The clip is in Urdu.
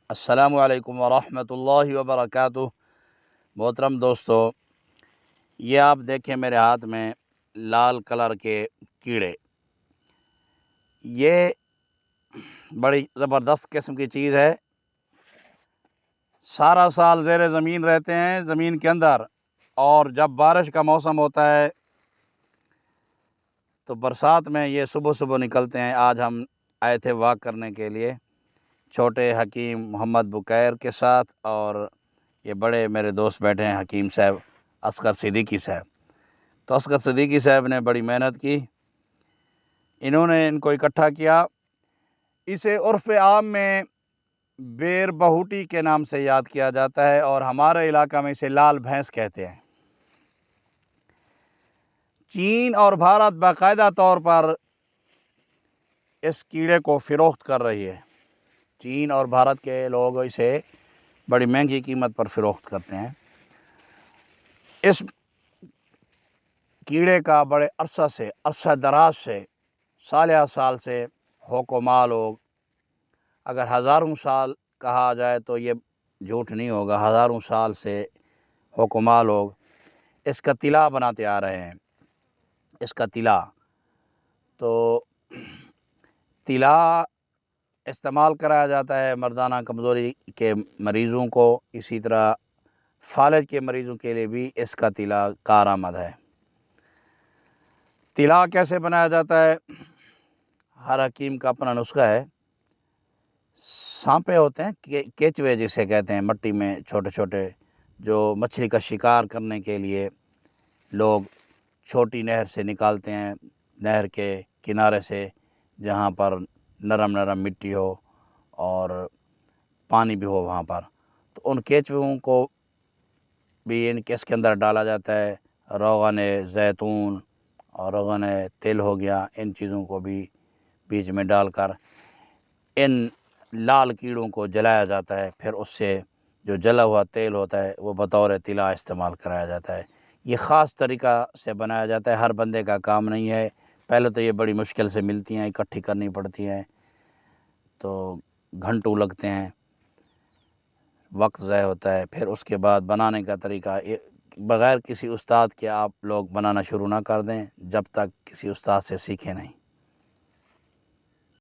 السلام علیکم ورحمۃ اللہ وبرکاتہ۔ محترم دوستو، یہ آپ دیکھیں میرے ہاتھ میں لال کلر کے کیڑے، یہ بڑی زبردست قسم کی چیز ہے۔ سارا سال زیر زمین رہتے ہیں، زمین کے اندر، اور جب بارش کا موسم ہوتا ہے تو برسات میں یہ صبح صبح نکلتے ہیں۔ آج ہم آئے تھے واک کرنے کے لیے چھوٹے حکیم محمد بکیر کے ساتھ، اور یہ بڑے میرے دوست بیٹھے ہیں حکیم صاحب اصغر صدیقی صاحب۔ تو اصغر صدیقی صاحب نے بڑی محنت کی، انہوں نے ان کو اکٹھا کیا۔ اسے عرف عام میں بیر بہوٹی کے نام سے یاد کیا جاتا ہے، اور ہمارے علاقہ میں اسے لال بھینس کہتے ہیں۔ چین اور بھارت باقاعدہ طور پر اس کیڑے کو فروخت کر رہی ہے۔ چین اور بھارت کے لوگ اسے بڑی مہنگی قیمت پر فروخت کرتے ہیں۔ اس کیڑے کا بڑے عرصہ دراز سے، سالیہ سال سے حکماں لوگ، اگر ہزاروں سال کہا جائے تو یہ جھوٹ نہیں ہوگا، ہزاروں سال سے حکماں لوگ اس کا طلا بناتے آ رہے ہیں۔ اس کا طلا استعمال کرایا جاتا ہے مردانہ کمزوری کے مریضوں کو، اسی طرح فالج کے مریضوں کے لیے بھی اس کا طلا کارآمد ہے۔ طلا کیسے بنایا جاتا ہے؟ ہر حکیم کا اپنا نسخہ ہے۔ سانپے ہوتے ہیں، کیچوے جسے کہتے ہیں، مٹی میں چھوٹے چھوٹے، جو مچھلی کا شکار کرنے کے لیے لوگ چھوٹی نہر سے نکالتے ہیں، نہر کے کنارے سے جہاں پر نرم نرم مٹی ہو اور پانی بھی ہو وہاں پر، تو ان کیچووں کو بھی اس کے اندر ڈالا جاتا ہے۔ روغن زیتون اور روغن تل ہو گیا، ان چیزوں کو بھی بیچ میں ڈال کر ان لال کیڑوں کو جلایا جاتا ہے، پھر اس سے جو جلا ہوا تیل ہوتا ہے وہ بطور طلا استعمال کرایا جاتا ہے۔ یہ خاص طریقہ سے بنایا جاتا ہے، ہر بندے کا کام نہیں ہے۔ پہلے تو یہ بڑی مشکل سے ملتی ہیں، اکٹھی کرنی پڑتی ہیں، تو گھنٹوں لگتے ہیں، وقت ضائع ہوتا ہے۔ پھر اس کے بعد بنانے کا طریقہ بغیر کسی استاد کے آپ لوگ بنانا شروع نہ کر دیں جب تک کسی استاد سے سیکھیں نہیں۔